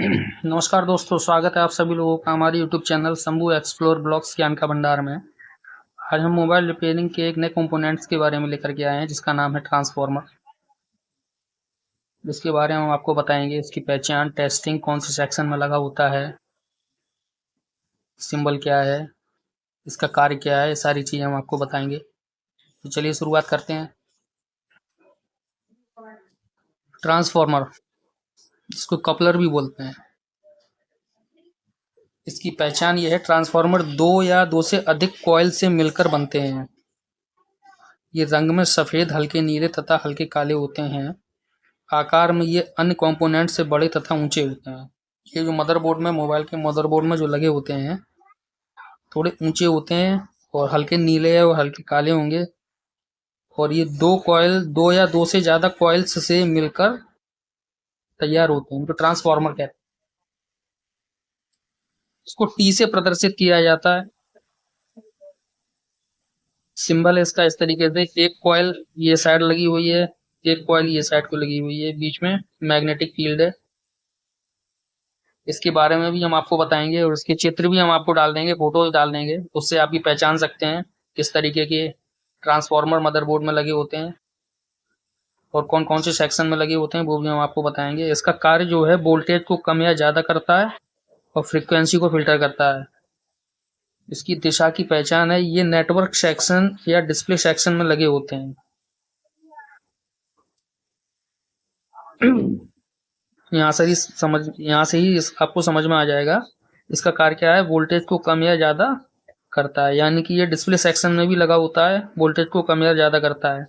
नमस्कार दोस्तों, स्वागत है आप सभी लोगों का हमारे YouTube channel Shambhu explore blogs ज्ञान का भंडार में। आज हम मोबाइल रिपेयरिंग के एक नए कंपोनेंट्स के बारे में लेकर के आए हैं जिसका नाम है ट्रांसफार्मर। जिसके बारे में हम आपको बताएंगे, इसकी पहचान, टेस्टिंग, कौन से सेक्शन में लगा होता है, सिंबल क्या है, इसका कार्य क्या है, ये सारी चीज़ें हम आपको बताएंगे। तो चलिए शुरुआत करते हैं। ट्रांसफार्मर, जिसको कपलर भी बोलते हैं, इसकी पहचान ये है, ट्रांसफार्मर दो या दो से अधिक कॉइल से मिलकर बनते हैं। ये रंग में सफ़ेद, हल्के नीले तथा हल्के काले होते हैं। आकार में ये अन्य कंपोनेंट से बड़े तथा ऊंचे होते हैं। ये जो मदरबोर्ड में, मोबाइल के मदरबोर्ड में जो लगे होते हैं, थोड़े ऊंचे होते हैं और हल्के नीले और हल्के काले होंगे। और ये दो या दो से ज़्यादा कॉइल्स से मिलकर तैयार होते हैं, जो ट्रांसफार्मर कहते हैं। इसको टी से प्रदर्शित किया जाता है। सिंबल है इसका इस तरीके से, एक कॉइल ये साइड लगी हुई है, एक कॉइल ये साइड को लगी हुई है, बीच में मैग्नेटिक फील्ड है। इसके बारे में भी हम आपको बताएंगे और इसके चित्र भी हम आपको डाल देंगे, फोटोज डाल देंगे, उससे आप भी पहचान सकते हैं किस तरीके के ट्रांसफार्मर मदरबोर्ड में लगे होते हैं और कौन कौन से सेक्शन में लगे होते हैं, वो भी हम आपको बताएंगे। इसका कार्य जो है, वोल्टेज को कम या ज़्यादा करता है और फ्रिक्वेंसी को फिल्टर करता है। इसकी दिशा की पहचान है, ये नेटवर्क सेक्शन या डिस्प्ले सेक्शन में लगे होते हैं। यहाँ से ही आपको समझ में आ जाएगा इसका कार्य क्या है। वोल्टेज को कम या ज़्यादा करता है, यानी कि ये डिस्प्ले सेक्शन में भी लगा होता है, वोल्टेज को कम या ज़्यादा करता है।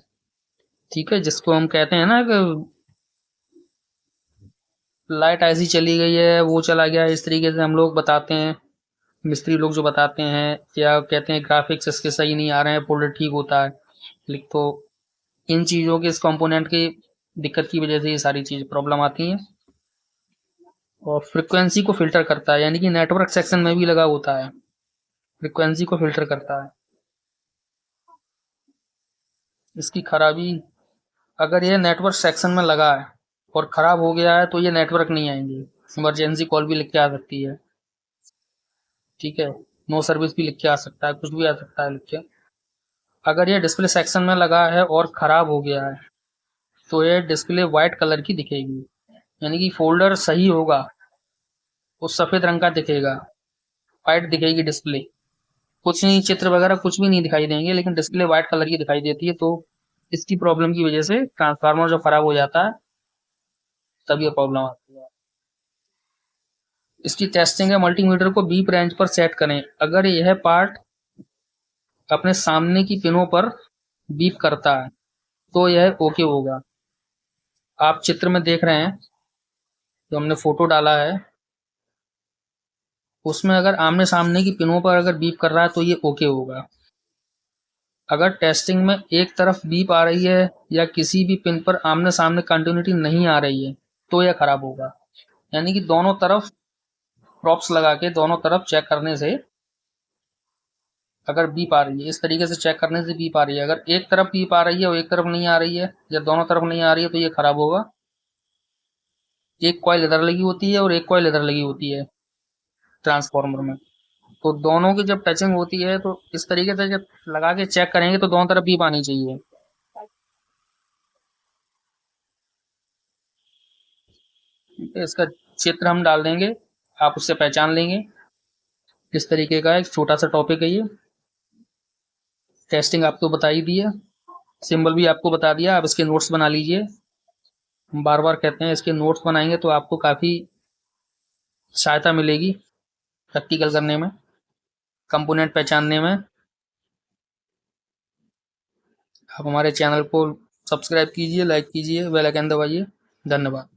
ठीक है, जिसको हम कहते हैं ना कि लाइट ऐसी चली गई है, वो चला गया, इस तरीके से हम लोग बताते हैं, मिस्त्री लोग जो बताते हैं, या कहते हैं ग्राफिक्स इसके सही नहीं आ रहे हैं, फोल्डर ठीक होता है। लेकिन तो इन चीज़ों के, इस कंपोनेंट की दिक्कत की वजह से ये सारी चीज़ प्रॉब्लम आती हैं। और फ्रिक्वेंसी को फिल्टर करता है, यानी कि नेटवर्क सेक्शन में भी लगा होता है, फ्रिक्वेंसी को फिल्टर करता है। इसकी खराबी, अगर ये नेटवर्क सेक्शन में लगा है और ख़राब हो गया है तो ये नेटवर्क नहीं आएंगे, इमरजेंसी कॉल भी लिख के आ सकती है। ठीक है, नो सर्विस भी लिख के आ सकता है, कुछ भी आ सकता है लिख के। अगर ये डिस्प्ले सेक्शन में लगा है और ख़राब हो गया है तो ये डिस्प्ले वाइट कलर की दिखेगी, यानी कि फोल्डर सही होगा, वो सफ़ेद रंग का दिखेगा, वाइट दिखेगी डिस्प्ले, कुछ नहीं, चित्र वगैरह कुछ भी नहीं दिखाई देंगे, लेकिन डिस्प्ले वाइट कलर की दिखाई देती है। तो इसकी प्रॉब्लम की वजह से ट्रांसफार्मर जब खराब हो जाता है तब ये प्रॉब्लम आती है। इसकी टेस्टिंग है, मल्टीमीटर को बीप रेंज पर सेट करें। अगर यह पार्ट अपने सामने की पिनों पर बीप करता है तो यह ओके होगा। आप चित्र में देख रहे हैं, जो हमने फोटो डाला है, उसमें अगर आमने सामने की पिनों पर अगर बीप कर रहा है तो ये ओके होगा। अगर टेस्टिंग में एक तरफ बीप आ रही है या किसी भी पिन पर आमने सामने कंटिन्यूटी नहीं आ रही है तो यह खराब होगा। यानी कि दोनों तरफ प्रॉप्स लगा के दोनों तरफ चेक करने से अगर बीप आ रही है, इस तरीके से चेक करने से बीप आ रही है, अगर एक तरफ बीप आ रही है और एक तरफ नहीं आ रही है या दोनों तरफ नहीं आ रही है तो ये खराब होगा। एक कॉइल इधर लगी होती है और एक कॉइल इधर लगी होती है ट्रांसफार्मर में, तो दोनों की जब टचिंग होती है तो इस तरीके से जब लगा के चेक करेंगे तो दोनों तरफ बीप आनी चाहिए। इसका चित्र हम डाल देंगे, आप उससे पहचान लेंगे किस तरीके का है। एक छोटा सा टॉपिक है ये, टेस्टिंग आपको बता ही दी है, सिंबल भी आपको बता दिया, आप इसके नोट्स बना लीजिए। हम बार बार कहते हैं, इसके नोट्स बनाएंगे तो आपको काफ़ी सहायता मिलेगी प्रैक्टिकल करने में, कंपोनेंट पहचानने में। आप हमारे चैनल को सब्सक्राइब कीजिए, लाइक कीजिए, बेल आइकन दबाइए। धन्यवाद।